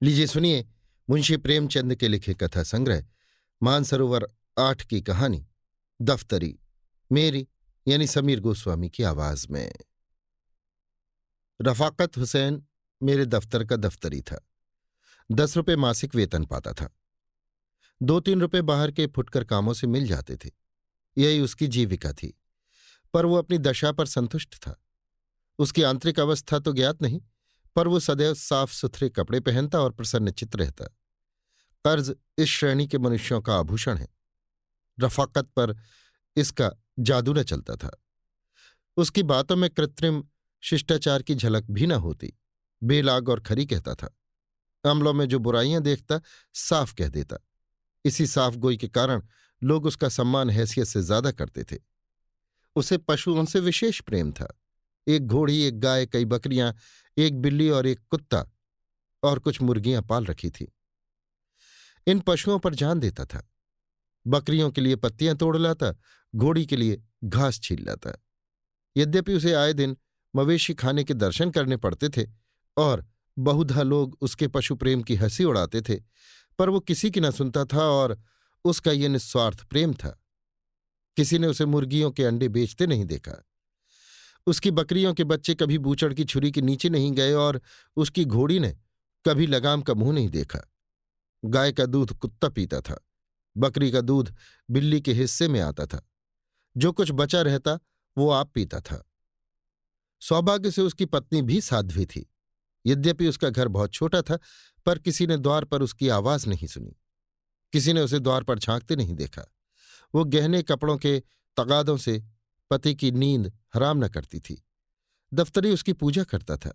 लीजिए सुनिए मुंशी प्रेमचंद के लिखे कथा संग्रह मानसरोवर 8 की कहानी दफ्तरी, मेरी यानी समीर गोस्वामी की आवाज में। रफाकत हुसैन मेरे दफ्तर का दफ्तरी था। 10 रुपये मासिक वेतन पाता था। 2-3 रुपये बाहर के फुटकर कामों से मिल जाते थे। यही उसकी जीविका थी। पर वो अपनी दशा पर संतुष्ट था। उसकी आंतरिक अवस्था तो ज्ञात नहीं, पर वो सदैव साफ सुथरे कपड़े पहनता और प्रसन्नचित्त रहता। कर्ज इस श्रेणी के मनुष्यों का आभूषण है। रफाकत पर इसका जादू न चलता था। उसकी बातों में कृत्रिम शिष्टाचार की झलक भी न होती। बेलाग और खरी कहता था। अमलों में जो बुराइयां देखता साफ कह देता। इसी साफ गोई के कारण लोग उसका सम्मान हैसियत से ज्यादा करते थे। उसे पशुओं से विशेष प्रेम था। एक घोड़ी, एक गाय, कई बकरियां, एक बिल्ली और एक कुत्ता और कुछ मुर्गियां पाल रखी थी। इन पशुओं पर जान देता था। बकरियों के लिए पत्तियां तोड़ लाता, घोड़ी के लिए घास छील लाता। यद्यपि उसे आए दिन मवेशी खाने के दर्शन करने पड़ते थे और बहुधा लोग उसके पशु प्रेम की हंसी उड़ाते थे, पर वो किसी की न सुनता था और उसका ये निस्वार्थ प्रेम था। किसी ने उसे मुर्गियों के अंडे बेचते नहीं देखा। उसकी बकरियों के बच्चे कभी बूचड़ की छुरी के नीचे नहीं गए और उसकी घोड़ी ने कभी लगाम का मुंह नहीं देखा। गाय का दूध कुत्ता पीता था। बकरी का दूध बिल्ली के हिस्से में आता था। जो कुछ बचा रहता वो आप पीता था। सौभाग्य से उसकी पत्नी भी साध्वी थी। यद्यपि उसका घर बहुत छोटा था, पर किसी ने द्वार पर उसकी आवाज नहीं सुनी। किसी ने उसे द्वार पर झांकते नहीं देखा। वो गहने कपड़ों के तगादों से पति की नींद हराम न करती थी। दफ्तरी उसकी पूजा करता था।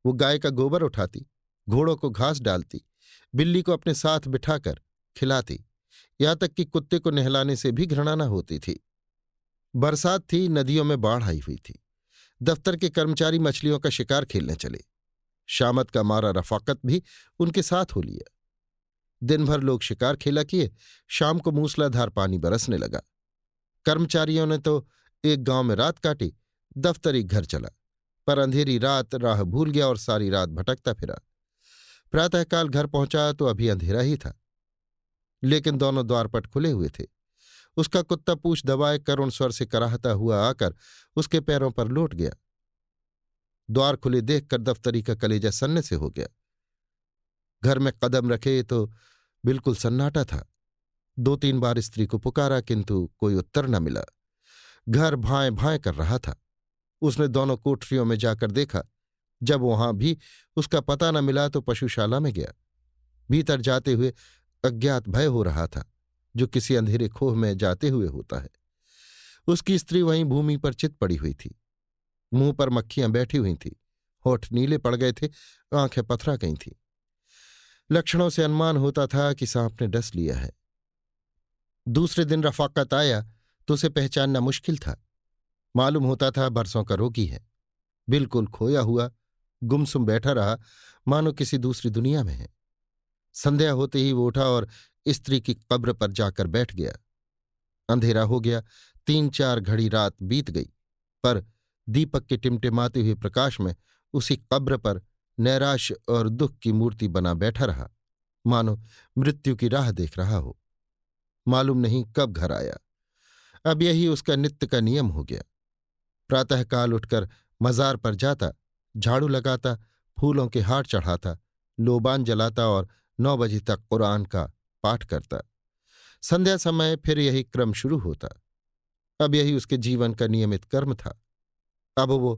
वो गाय का गोबर उठाती, घोड़ों को घास डालती, बिल्ली को अपने साथ बिठाकर खिलाती, यहां तक कि कुत्ते को नहलाने से भी घृणा न होती थी। बरसात थी, नदियों में बाढ़ आई हुई थी। दफ्तर के कर्मचारी मछलियों का शिकार खेलने चले। शामत का मारा रफाकत भी उनके साथ हो लिया। दिन भर लोग शिकार खेला किए। शाम को मूसलाधार पानी बरसने लगा। कर्मचारियों ने तो एक गांव में रात काटी। दफ्तरी घर चला, पर अंधेरी रात राह भूल गया और सारी रात भटकता फिरा। प्रातःकाल घर पहुंचा तो अभी अंधेरा ही था, लेकिन दोनों द्वारपट खुले हुए थे। उसका कुत्ता पूंछ दबाए करुण स्वर से कराहता हुआ आकर उसके पैरों पर लौट गया। द्वार खुले देखकर दफ्तरी का कलेजा सन्ने से हो गया। घर में कदम रखे तो बिल्कुल सन्नाटा था। 2-3 बार स्त्री को पुकारा, किंतु कोई उत्तर न मिला। घर भाएं भाएं कर रहा था। उसने दोनों कोठरियों में जाकर देखा। जब वहां भी उसका पता न मिला तो पशुशाला में गया। भीतर जाते हुए अज्ञात भय हो रहा था, जो किसी अंधेरे खोह में जाते हुए होता है। उसकी स्त्री वहीं भूमि पर चित पड़ी हुई थी। मुंह पर मक्खियां बैठी हुई थीं। होठ नीले पड़ गए थे, आंखें पथरा गई थीं। लक्षणों से अनुमान होता था कि सांप ने डस लिया है। दूसरे दिन रफाकत आया तो उसे पहचानना मुश्किल था। मालूम होता था बरसों का रोगी है। बिल्कुल खोया हुआ गुमसुम बैठा रहा, मानो किसी दूसरी दुनिया में है। संध्या होते ही वो उठा और स्त्री की कब्र पर जाकर बैठ गया। अंधेरा हो गया। 3-4 घड़ी रात बीत गई, पर दीपक के टिमटिमाते हुए प्रकाश में उसी कब्र पर नैराश्य और दुख की मूर्ति बना बैठा रहा, मानो मृत्यु की राह देख रहा हो। मालूम नहीं कब घर आया। अब यही उसका नित्य का नियम हो गया। प्रातःकाल उठकर मजार पर जाता, झाड़ू लगाता, फूलों के हार चढ़ाता, लोबान जलाता और 9 बजे तक कुरान का पाठ करता। संध्या समय फिर यही क्रम शुरू होता। अब यही उसके जीवन का नियमित कर्म था। अब वो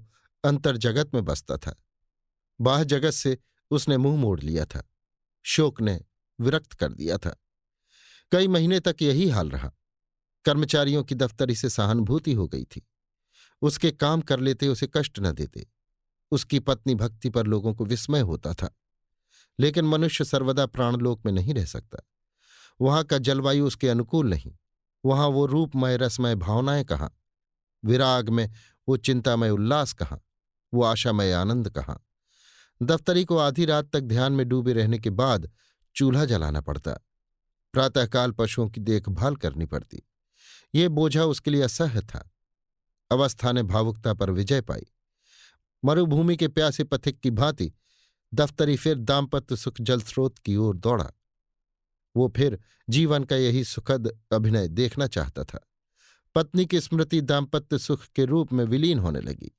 अंतर जगत में बसता था। बाह्य जगत से उसने मुंह मोड़ लिया था। शोक ने विरक्त कर दिया था। कई महीने तक यही हाल रहा। कर्मचारियों की दफ्तरी से सहानुभूति हो गई थी। उसके काम कर लेते, उसे कष्ट न देते। उसकी पत्नी भक्ति पर लोगों को विस्मय होता था। लेकिन मनुष्य सर्वदा प्राणलोक में नहीं रह सकता। वहां का जलवायु उसके अनुकूल नहीं। वहां वो रूपमय रसमय भावनाएं कहाँ, विराग में वो चिंतामय उल्लास कहाँ, वो आशामय आनंद कहाँ। दफ्तरी को आधी रात तक ध्यान में डूबे रहने के बाद चूल्हा जलाना पड़ता। प्रातःकाल पशुओं की देखभाल करनी पड़ती। ये बोझा उसके लिए असह्य था। अवस्था ने भावुकता पर विजय पाई। मरुभूमि के प्यासे पथिक की भांति दफ्तरी फिर दाम्पत्य सुख जल स्रोत की ओर दौड़ा। वो फिर जीवन का यही सुखद अभिनय देखना चाहता था। पत्नी की स्मृति दाम्पत्य सुख के रूप में विलीन होने लगी,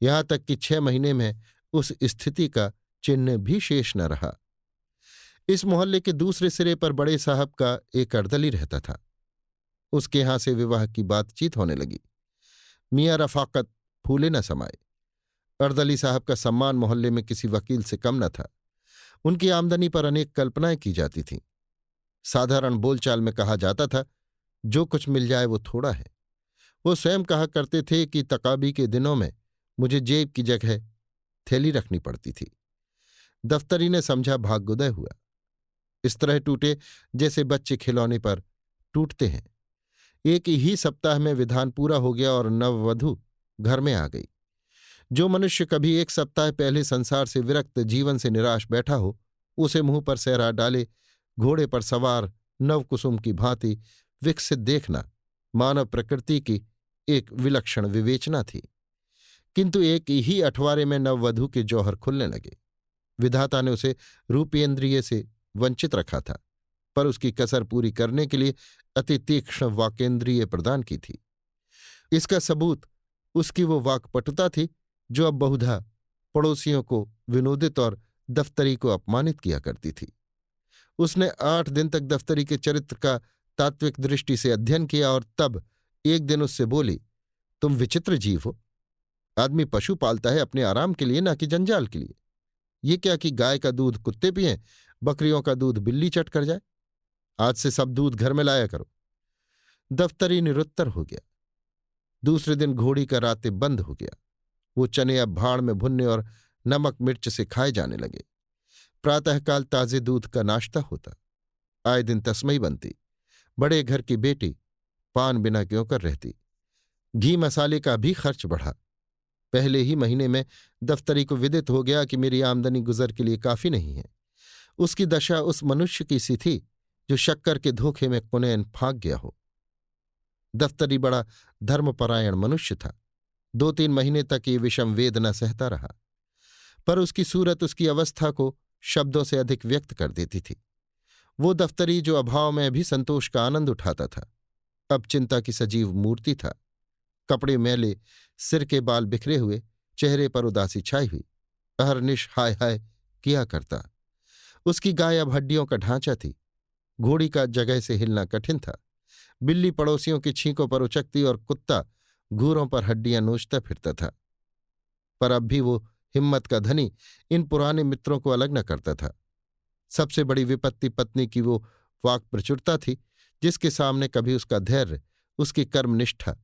यहां तक कि 6 महीने में उस स्थिति का चिन्ह भी शेष न रहा। इस मोहल्ले के दूसरे सिरे पर बड़े साहब का एक अर्दली रहता था। उसके यहां से विवाह की बातचीत होने लगी। मियाँ रफाकत फूले न समाये। अर्दली साहब का सम्मान मोहल्ले में किसी वकील से कम न था। उनकी आमदनी पर अनेक कल्पनाएं की जाती थीं। साधारण बोलचाल में कहा जाता था, जो कुछ मिल जाए वो थोड़ा है। वो स्वयं कहा करते थे कि तकाबी के दिनों में मुझे जेब की जगह थैली रखनी पड़ती थी। दफ्तरी ने समझा भाग्योदय हुआ। इस तरह टूटे जैसे बच्चे खिलौने पर टूटते हैं। एक ही सप्ताह में विधान पूरा हो गया और नववधु घर में आ गई। जो मनुष्य कभी एक सप्ताह पहले संसार से विरक्त, जीवन से निराश बैठा हो, उसे मुंह पर सहरा डाले घोड़े पर सवार नवकुसुम की भांति विकसित देखना मानव प्रकृति की एक विलक्षण विवेचना थी। किंतु एक ही अठवारे में नववधु के जौहर खुलने लगे। विधाता ने उसे रूपेंद्रिय से वंचित रखा था, पर उसकी कसर पूरी करने के लिए अति तीक्ष्ण वाकेंद्रिय प्रदान की थी। इसका सबूत उसकी वो वाक्पटुता थी जो अब बहुधा पड़ोसियों को विनोदित और दफ्तरी को अपमानित किया करती थी। उसने 8 दिन तक दफ्तरी के चरित्र का तात्विक दृष्टि से अध्ययन किया और तब एक दिन उससे बोली, तुम विचित्र जीव हो। आदमी पशु पालता है अपने आराम के लिए, ना कि जंजाल के लिए। ये क्या कि गाय का दूध कुत्ते पिएं, बकरियों का दूध बिल्ली चट कर जाए। आज से सब दूध घर में लाया करो। दफ्तरी निरुत्तर हो गया। दूसरे दिन घोड़ी का राते बंद हो गया। वो चने अब भाड़ में भुनने और नमक मिर्च से खाए जाने लगे। प्रातःकाल ताजे दूध का नाश्ता होता। आए दिन तस्मई बनती। बड़े घर की बेटी पान बिना क्यों कर रहती। घी मसाले का भी खर्च बढ़ा। पहले ही महीने में दफ्तरी को विदित हो गया कि मेरी आमदनी गुजर के लिए काफी नहीं है। उसकी दशा उस मनुष्य की सी थी जो शक्कर के धोखे में कुनैन फांक गया हो। दफ्तरी बड़ा धर्मपरायण मनुष्य था। 2-3 महीने तक ये विषम वेदना सहता रहा, पर उसकी सूरत उसकी अवस्था को शब्दों से अधिक व्यक्त कर देती थी। वो दफ्तरी जो अभाव में भी संतोष का आनंद उठाता था, अब चिंता की सजीव मूर्ति था। कपड़े मैले, सिर के बाल बिखरे हुए, चेहरे पर उदासी छाई हुई, अहरनिश हाय हाय किया करता। उसकी गाय अब हड्डियों का ढांचा थी। घोड़ी का जगह से हिलना कठिन था। बिल्ली पड़ोसियों की छींकों पर उचकती और कुत्ता घूरों पर हड्डियां नोचता फिरता था। पर अब भी वो हिम्मत का धनी इन पुराने मित्रों को अलग न करता था। सबसे बड़ी विपत्ति पत्नी की वो वाक प्रचुरता थी, जिसके सामने कभी उसका धैर्य, उसकी कर्मनिष्ठा,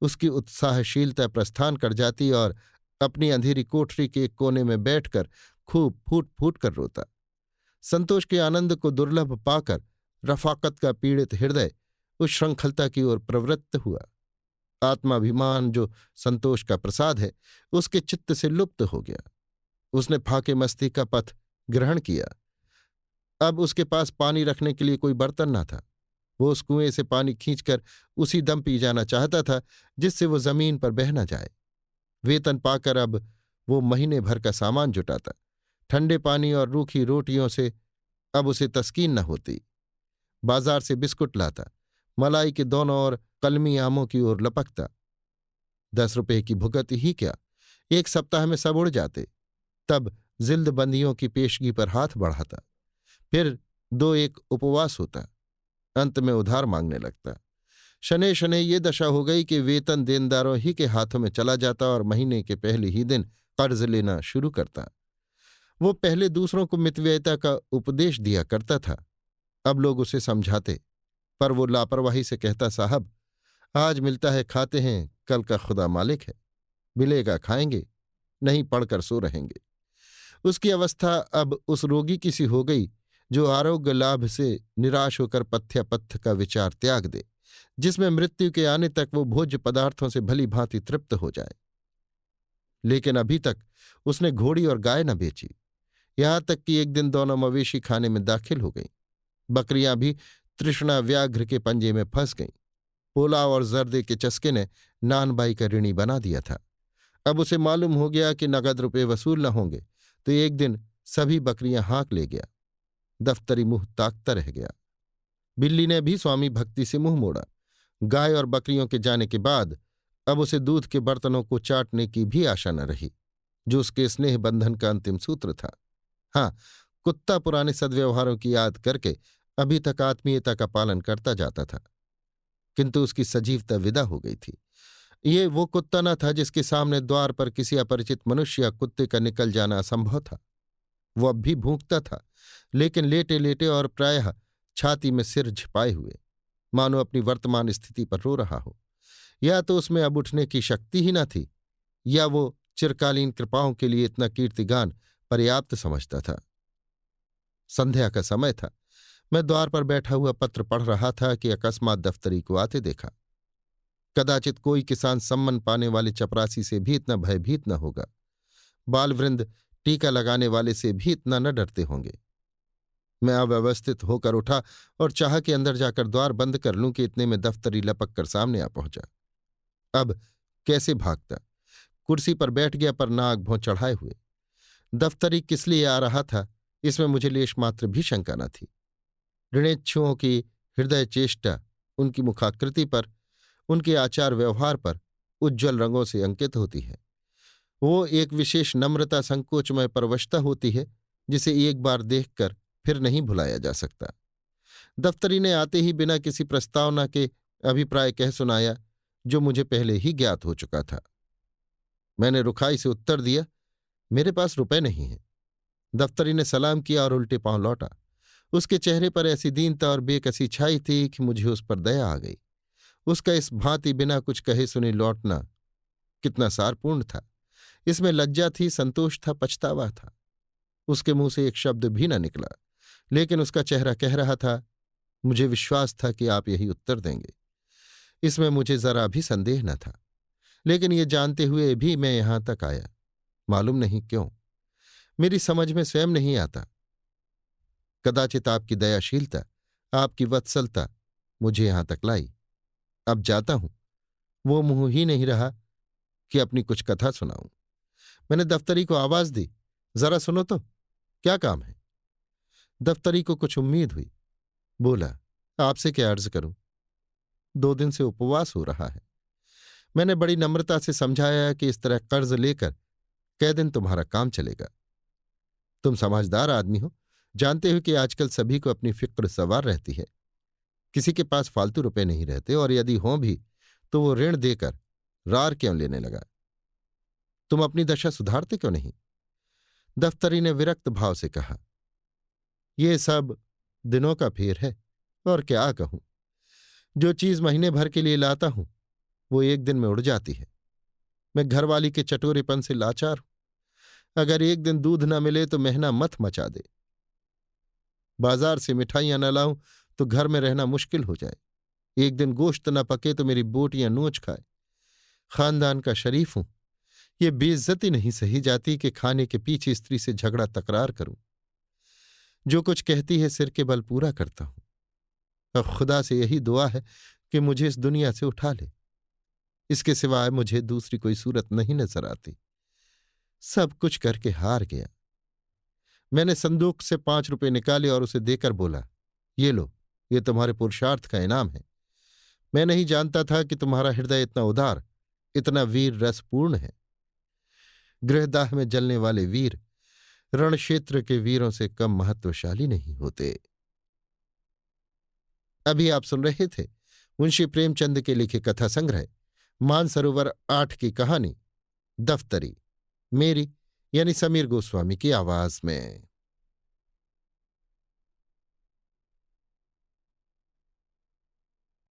उसकी उत्साहशीलता प्रस्थान कर जाती और अपनी अंधेरी कोठरी के एक कोने में बैठकर खूब फूट फूट कर रोता। संतोष के आनंद को दुर्लभ पाकर रफाकत का पीड़ित हृदय उस श्रृंखलता की ओर प्रवृत्त हुआ। आत्माभिमान जो संतोष का प्रसाद है, उसके चित्त से लुप्त हो गया। उसने फाके मस्ती का पथ ग्रहण किया। अब उसके पास पानी रखने के लिए कोई बर्तन न था। वो उस कुएं से पानी खींचकर उसी दम पी जाना चाहता था जिससे वो जमीन पर बह न जाए। वेतन पाकर अब वो महीने भर का सामान जुटाता। ठंडे पानी और रूखी रोटियों से अब उसे तस्कीन न होती। बाजार से बिस्कुट लाता, मलाई के दोनों ओर कलमी आमों की ओर लपकता। 10 रुपये की भुगत ही क्या, 1 सप्ताह में सब उड़ जाते। तब जिल्दबंदियों की पेशगी पर हाथ बढ़ाता। फिर 2-1 उपवास होता। अंत में उधार मांगने लगता। शनै शनै ये दशा हो गई कि वेतन देनदारों ही के हाथों में चला जाता और महीने के पहले ही दिन कर्ज लेना शुरू करता। वो पहले दूसरों को मितव्ययिता का उपदेश दिया करता था। अब लोग उसे समझाते, पर वो लापरवाही से कहता, साहब आज मिलता है खाते हैं, कल का खुदा मालिक है, मिलेगा खाएंगे, नहीं पढ़कर सो रहेंगे। उसकी अवस्था अब उस रोगी की सी हो गई जो आरोग्य लाभ से निराश होकर पथ्यापथ्य का विचार त्याग दे, जिसमें मृत्यु के आने तक वो भोज्य पदार्थों से भली भांति तृप्त हो जाए। लेकिन अभी तक उसने घोड़ी और गाय न बेची। यहां तक कि एक दिन दोनों मवेशी खाने में दाखिल हो गईं। बकरियां भी तृष्णा व्याघ्र के पंजे में फंस गईं। पोलाव और जर्दे के चस्के ने नानबाई का ऋणी बना दिया था। अब उसे मालूम हो गया कि नगद रुपये वसूल न होंगे तो एक दिन सभी बकरियां हाँक ले गया। दफ्तरी मुंह ताकता रह गया। बिल्ली ने भी स्वामी भक्ति से मुंह मोड़ा। गाय और बकरियों के जाने के बाद अब उसे दूध के बर्तनों को चाटने की भी आशा न रही, जो उसके स्नेह बंधन का अंतिम सूत्र था। हाँ, कुत्ता पुराने सद्व्यवहारों की याद करके अभी तक आत्मीयता का पालन करता जाता था, किंतु उसकी सजीवता विदा हो गई थी। ये वो कुत्ता न था जिसके सामने द्वार पर किसी अपरिचित मनुष्य या कुत्ते का निकल जाना असंभव था। वो अब भी भूखता था, लेकिन लेटे लेटे और प्रायः छाती में सिर झिपाए हुए, मानो अपनी वर्तमान स्थिति पर रो रहा हो। या तो उसमें अब उठने की शक्ति ही न थी, या वो चिरकालीन कृपाओं के लिए इतना कीर्तिगान पर्याप्त समझता था। संध्या का समय था। मैं द्वार पर बैठा हुआ पत्र पढ़ रहा था कि अकस्मात दफ्तरी को आते देखा। कदाचित कोई किसान सम्मन पाने वाले चपरासी से भी इतना भयभीत न होगा। बालवृंद टीका लगाने वाले से भी इतना न डरते होंगे। मैं अव्यवस्थित होकर उठा और चाहा कि अंदर जाकर द्वार बंद कर लूं कि इतने में दफ्तरी लपक कर सामने आ पहुंचा। अब कैसे भागता। कुर्सी पर बैठ गया, पर नाक भौं चढ़ाए हुए। दफ्तरी किस लिए आ रहा था, इसमें मुझे लेश मात्र भी शंका न थी। ऋणेच्छुओं की हृदय चेष्टा उनकी मुखाकृति पर, उनके आचार व्यवहार पर उज्ज्वल रंगों से अंकित होती है। वो एक विशेष नम्रता संकोचमय परवशता होती है, जिसे एक बार देखकर फिर नहीं भुलाया जा सकता। दफ्तरी ने आते ही बिना किसी प्रस्तावना के अभिप्राय कह सुनाया, जो मुझे पहले ही ज्ञात हो चुका था। मैंने रुखाई से उत्तर दिया, मेरे पास रुपए नहीं है। दफ्तरी ने सलाम किया और उल्टे पांव लौटा। उसके चेहरे पर ऐसी दीनता और बेकसी छाई थी कि मुझे उस पर दया आ गई। उसका इस भांति बिना कुछ कहे सुने लौटना कितना सारपूर्ण था। इसमें लज्जा थी, संतोष था, पछतावा था। उसके मुंह से एक शब्द भी न निकला, लेकिन उसका चेहरा कह रहा था, मुझे विश्वास था कि आप यही उत्तर देंगे। इसमें मुझे जरा भी संदेह न था, लेकिन ये जानते हुए भी मैं यहां तक आया। मालूम नहीं क्यों, मेरी समझ में स्वयं नहीं आता। कदाचित आपकी दयाशीलता, आपकी वत्सलता मुझे यहां तक लाई। अब जाता हूं, वो मुंह ही नहीं रहा कि अपनी कुछ कथा सुनाऊं। मैंने दफ्तरी को आवाज दी, जरा सुनो तो, क्या काम है। दफ्तरी को कुछ उम्मीद हुई। बोला, आपसे क्या अर्ज करूं, 2 दिन से उपवास हो रहा है। मैंने बड़ी नम्रता से समझाया कि इस तरह कर्ज लेकर कै दिन तुम्हारा काम चलेगा। तुम समझदार आदमी हो, जानते हो कि आजकल सभी को अपनी फिक्र सवार रहती है। किसी के पास फालतू रुपए नहीं रहते, और यदि हों भी तो वो ऋण देकर रार क्यों लेने लगा। तुम अपनी दशा सुधारते क्यों नहीं। दफ्तरी ने विरक्त भाव से कहा, ये सब दिनों का फेर है, और क्या कहूं। जो चीज महीने भर के लिए लाता हूं वो एक दिन में उड़ जाती है। मैं घरवाली के चटोरेपन से लाचार हूं। अगर एक दिन दूध न मिले तो महना मत मचा दे। बाजार से मिठाइयां न लाऊं तो घर में रहना मुश्किल हो जाए। एक दिन गोश्त न पके तो मेरी बोटियां नोच खाए। खानदान का शरीफ हूं, ये बेइज्जती नहीं सही जाती कि खाने के पीछे स्त्री से झगड़ा तकरार करूं। जो कुछ कहती है सिर के बल पूरा करता हूं। अब खुदा से यही दुआ है कि मुझे इस दुनिया से उठा ले। इसके सिवाय मुझे दूसरी कोई सूरत नहीं नजर आती। सब कुछ करके हार गया। मैंने संदूक से 5 रुपए निकाले और उसे देकर बोला, ये लो, ये तुम्हारे पुरुषार्थ का इनाम है। मैं नहीं जानता था कि तुम्हारा हृदय इतना उदार, इतना वीर रसपूर्ण है। गृहदाह में जलने वाले वीर रण क्षेत्र के वीरों से कम महत्वशाली नहीं होते। अभी आप सुन रहे थे मुंशी प्रेमचंद के लिखे कथा संग्रह मानसरोवर 8 की कहानी दफ्तरी, मेरी यानी समीर गोस्वामी की आवाज में।